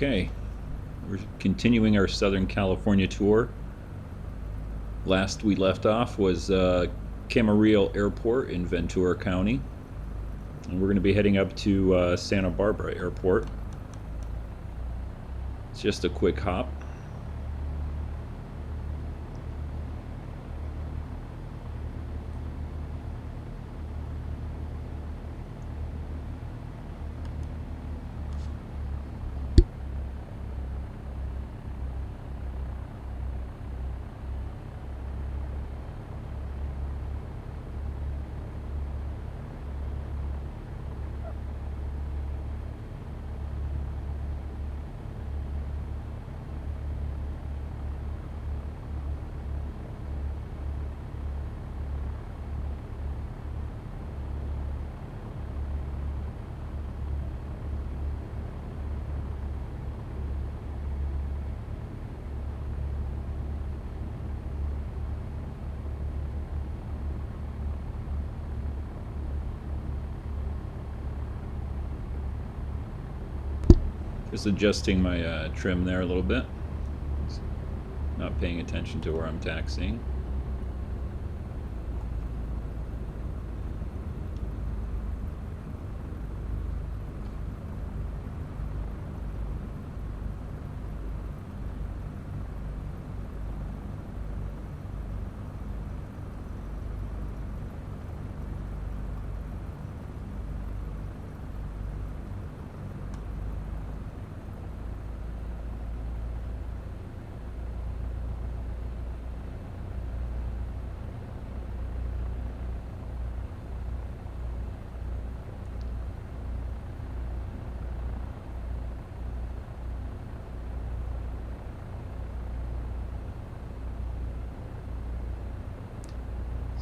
Okay, we're continuing our Southern California tour. Last we left off was Camarillo Airport in Ventura County. And we're going to be heading up to Santa Barbara Airport. It's just a quick hop. Just adjusting my trim there a little bit. Not paying attention to where I'm taxiing.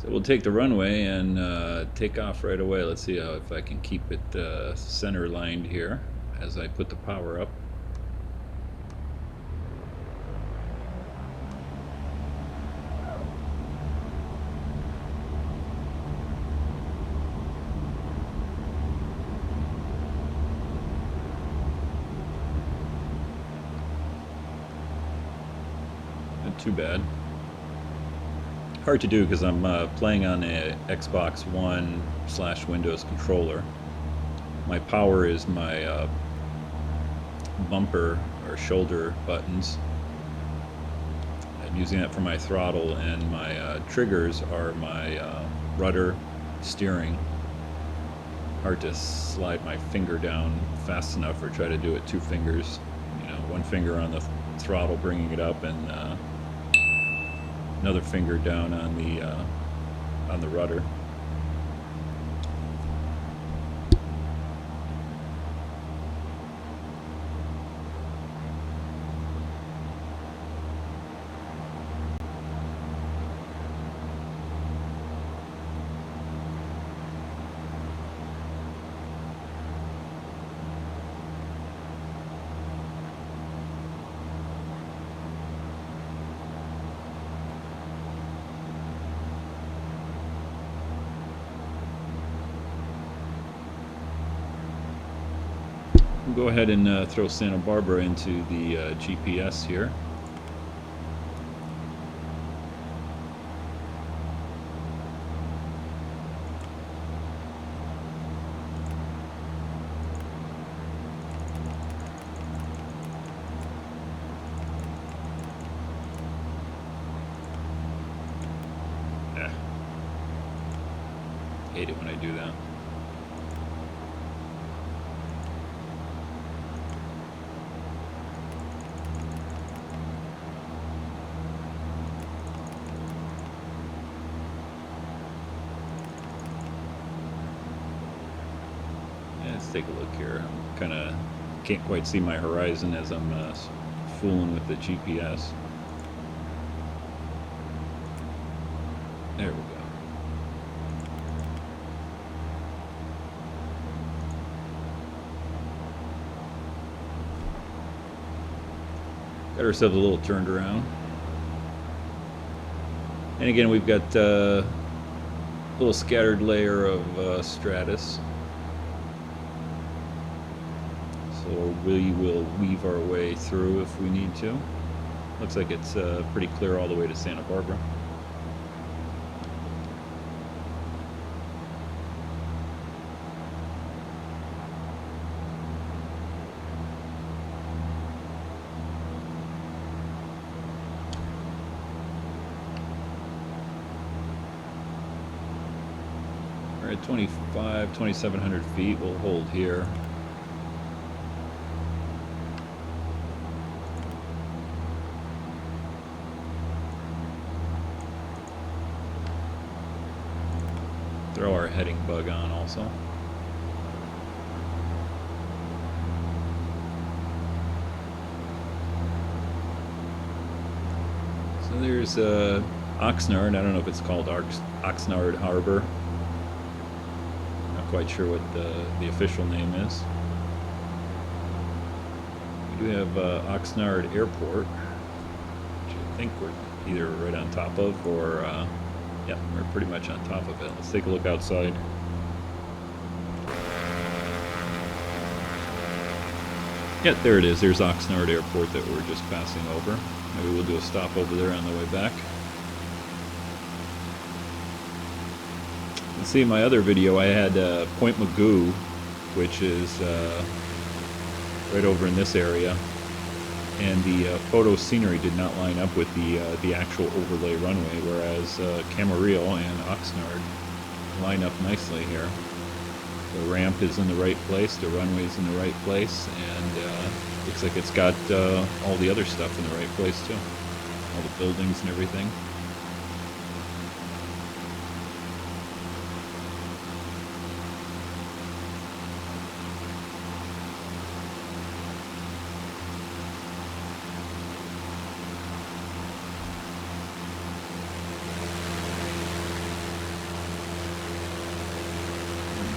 So we'll take the runway and take off right away. Let's see if I can keep it center lined here as I put the power up. Not too bad. Hard to do because I'm playing on a Xbox One / Windows controller. My power is my bumper or shoulder buttons. I'm using that for my throttle, and my triggers are my rudder, steering. Hard to slide my finger down fast enough or try to do it two fingers. You know, one finger on the throttle bringing it up, and another finger down on the rudder. We'll go ahead and throw Santa Barbara into the GPS here. Hate it when I do that. Let's take a look here. I'm kind of can't quite see my horizon as I'm fooling with the GPS. There we go. Got ourselves a little turned around. And again, we've got a little scattered layer of stratus. so we will weave our way through if we need to. Looks like it's pretty clear all the way to Santa Barbara. We're at 2,700 feet. We'll hold here. Throw our heading bug on also. So there's Oxnard. I don't know if it's called Oxnard Harbor. Not quite sure what the official name is. We do have Oxnard Airport, which I think we're either right on top of or yeah, we're pretty much on top of it. Let's take a look outside. Yeah, there it is. There's Oxnard Airport that we're just passing over. Maybe we'll do a stop over there on the way back. You see in my other video I had Point Magoo, which is right over in this area. And the photo scenery did not line up with the actual overlay runway, whereas Camarillo and Oxnard line up nicely here. The ramp is in the right place, the runway is in the right place, and looks like it's got all the other stuff in the right place too. All the buildings and everything.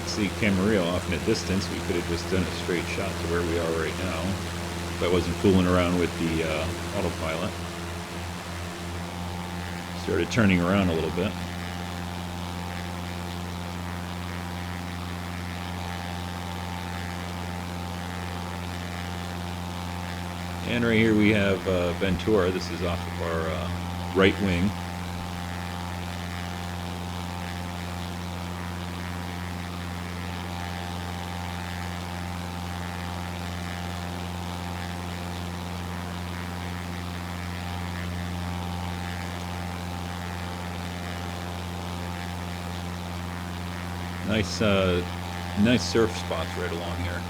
See Camarillo off in a distance. We could have just done a straight shot to where we are right now if I wasn't fooling around with the autopilot. Started turning around a little bit. And right here we have Ventura. This is off of our right wing. Nice surf spots right along here.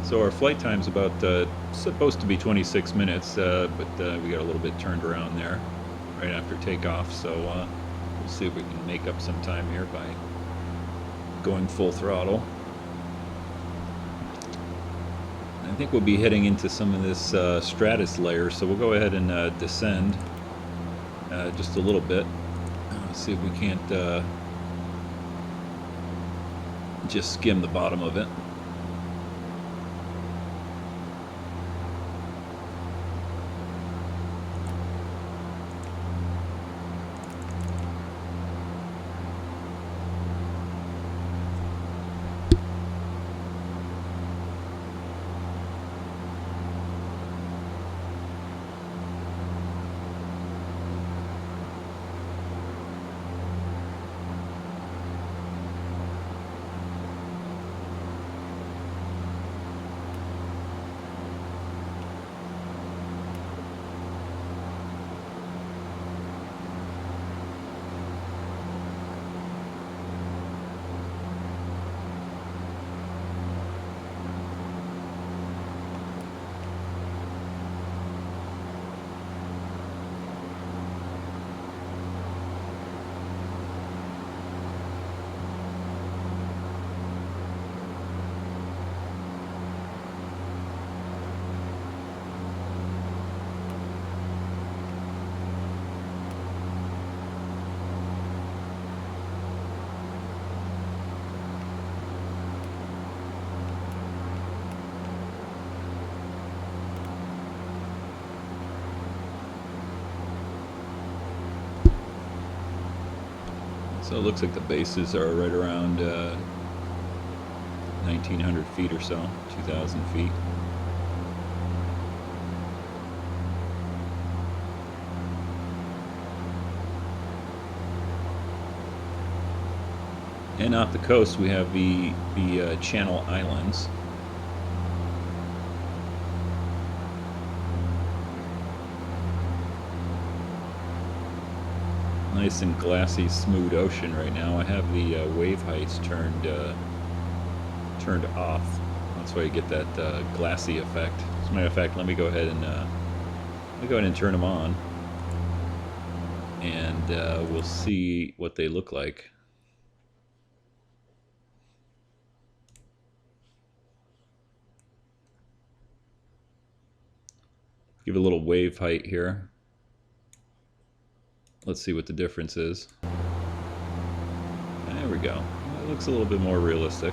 So our flight time's about supposed to be 26 minutes, but we got a little bit turned around there right after takeoff. So we'll see if we can make up some time here by going full throttle. I think we'll be heading into some of this stratus layer, so we'll go ahead and descend just a little bit. See if we can't just skim the bottom of it. So it looks like the bases are right around 1,900 feet or so, 2,000 feet. And off the coast we have the Channel Islands. Nice and glassy, smooth ocean right now. I have the wave heights turned off. That's why you get that glassy effect. As a matter of fact, let me go ahead and turn them on, and we'll see what they look like. Give it a little wave height here. Let's see what the difference is. There we go. It looks a little bit more realistic.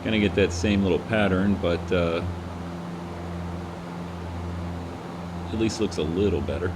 Gonna get that same little pattern, but at least looks a little better.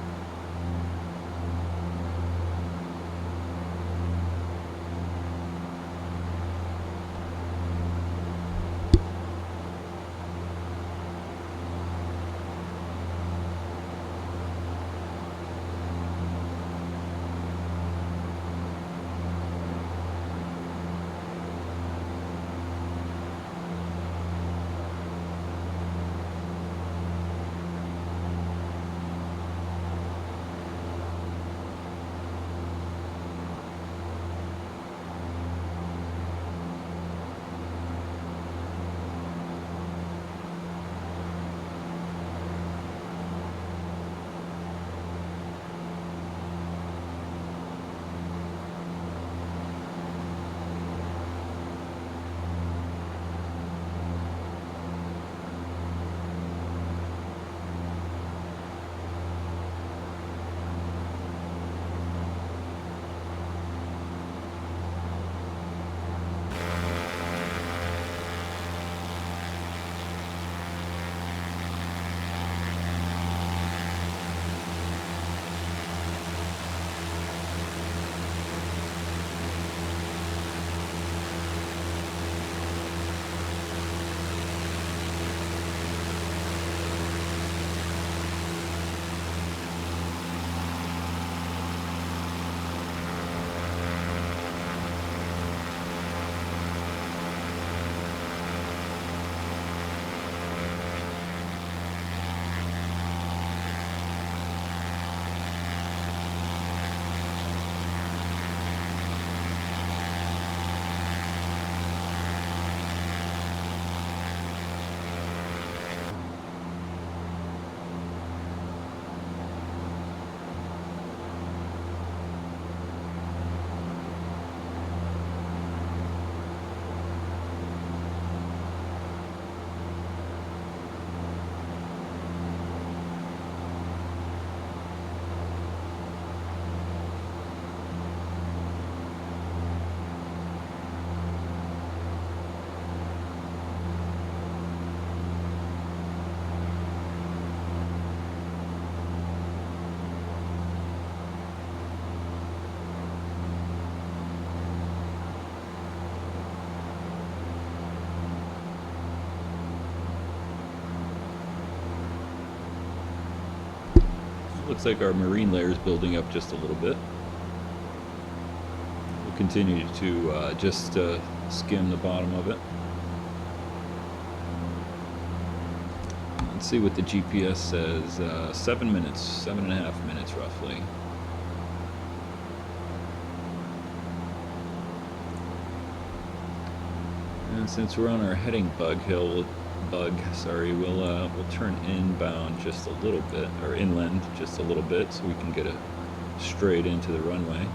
Looks like our marine layer is building up just a little bit. We'll continue to just skim the bottom of it. Let's see what the GPS says. 7 minutes, 7.5 minutes roughly. And since we're on our heading we'll turn inbound just a little bit, or inland just a little bit, so we can get it straight into the runway.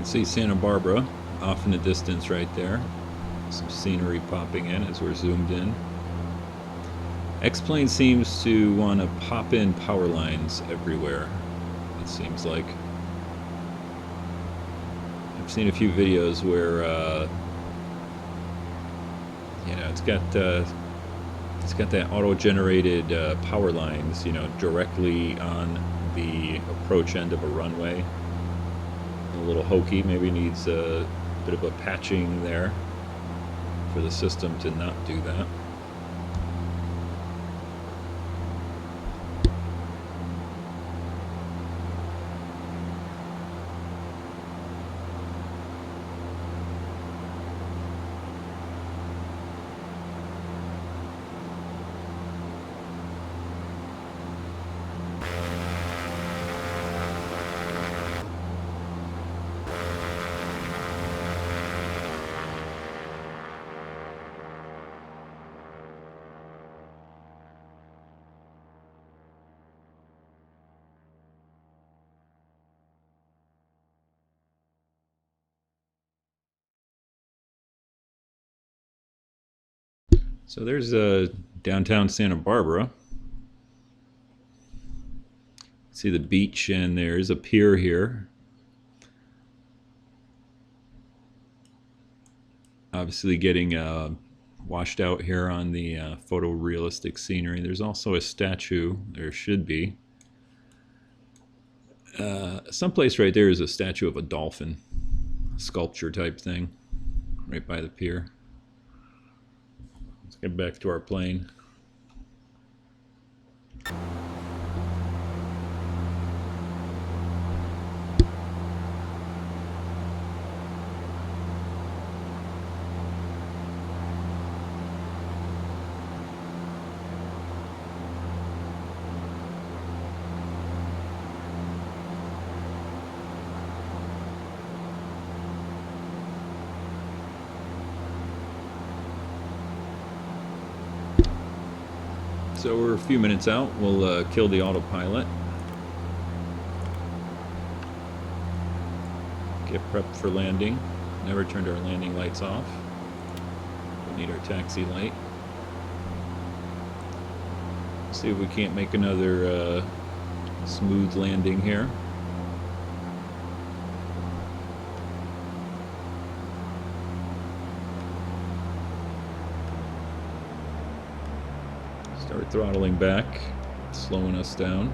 See Santa Barbara off in the distance right there. Some scenery popping in as we're zoomed in. X-Plane seems to want to pop in power lines everywhere, it seems like. I've seen a few videos where you know, it's got that auto-generated power lines, you know, directly on the approach end of a runway. A little hokey, maybe needs a bit of a patching there for the system to not do that. So there's downtown Santa Barbara. See the beach, and there's a pier here. Obviously getting washed out here on the photorealistic scenery. There's also a statue, there should be. Someplace right there is a statue of a dolphin, sculpture type thing, right by the pier. Let's get back to our plane. So we're a few minutes out. We'll kill the autopilot. Get prepped for landing. Never turned our landing lights off. We'll need our taxi light. See if we can't make another smooth landing here. Start throttling back, slowing us down.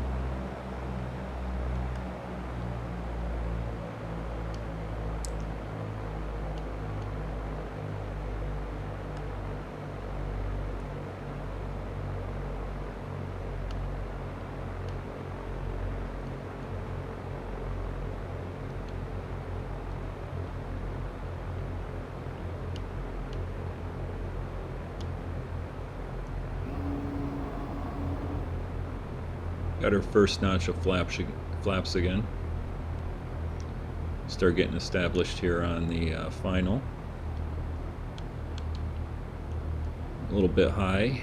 Got our first notch of flaps again. Start getting established here on the final. A little bit high.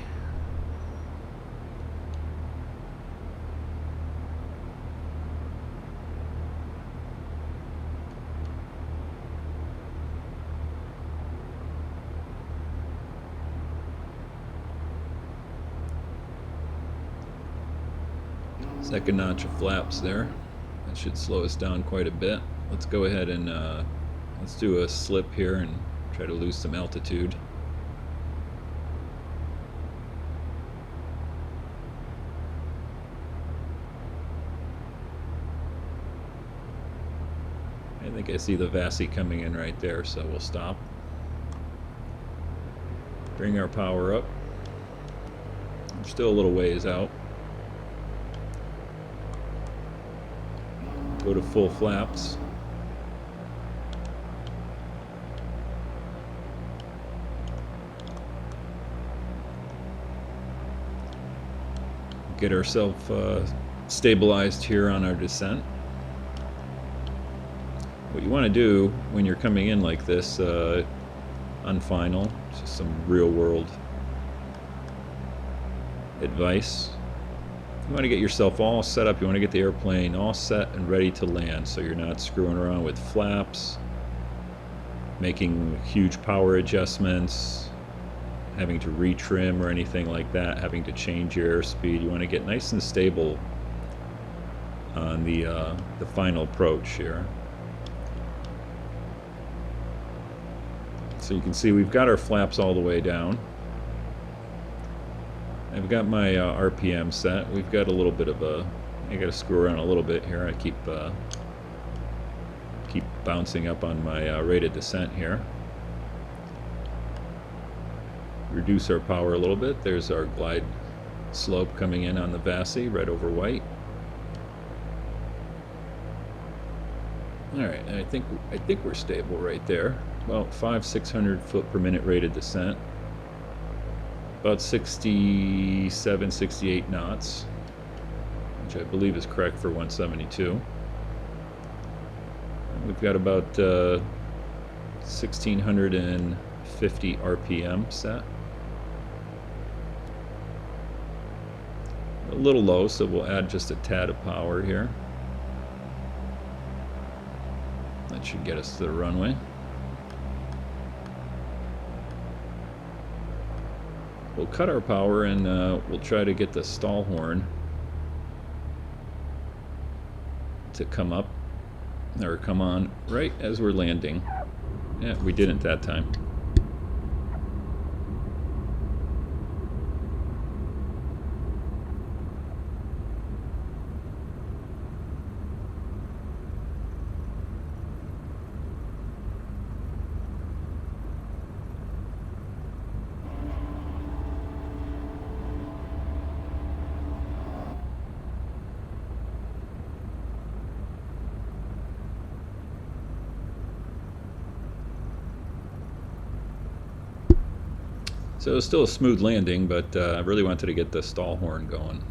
Second notch of flaps there. That should slow us down quite a bit. Let's go ahead and let's do a slip here and try to lose some altitude. I think I see the Vassie coming in right there, so we'll stop. Bring our power up. We're still a little ways out. Go to full flaps. Get ourselves stabilized here on our descent. What you want to do when you're coming in like this on final, just some real world advice. You want to get yourself all set up. You want to get the airplane all set and ready to land, so you're not screwing around with flaps, making huge power adjustments, having to retrim or anything like that, having to change your airspeed. You want to get nice and stable on the final approach here. So you can see we've got our flaps all the way down. I've got my RPM set. We've got a little bit of a, I got to screw around a little bit here. I keep bouncing up on my rate of descent here. Reduce our power a little bit. There's our glide slope coming in on the VASI, red over white. All right, and I think we're stable right there. About 500-600 foot per minute rate of descent. About 67, 68 knots, which I believe is correct for 172. We've got about 1650 RPM set. A little low, so we'll add just a tad of power here. That should get us to the runway. We'll cut our power and we'll try to get the stall horn to come up or come on right as we're landing. Yeah, we didn't that time. So it was still a smooth landing, but I really wanted to get the stall horn going.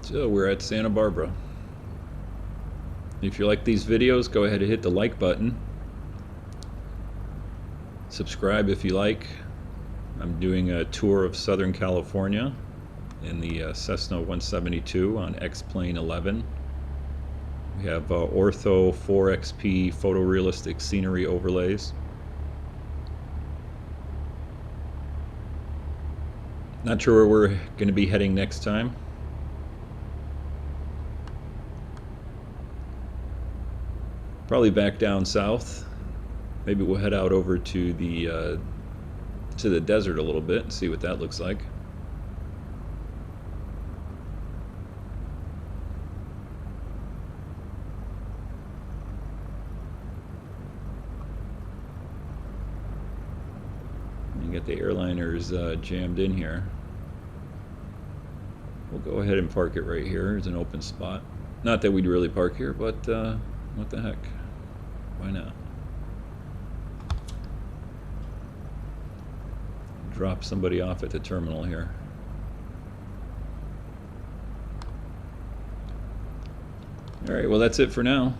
So we're at Santa Barbara. If you like these videos, go ahead and hit the like button. Subscribe if you like. I'm doing a tour of Southern California in the Cessna 172 on X-Plane 11. We have Ortho4XP photorealistic scenery overlays. Not sure where we're going to be heading next time. Probably back down south. Maybe we'll head out over to the desert a little bit and see what that looks like. You get the airliners jammed in here. We'll go ahead and park it right here. There's an open spot. Not that we'd really park here, but what the heck? Why not? Drop somebody off at the terminal here. Alright, well that's it for now.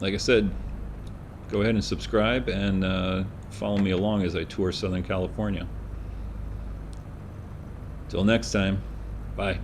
Like I said, go ahead and subscribe and follow me along as I tour Southern California. Till next time, bye.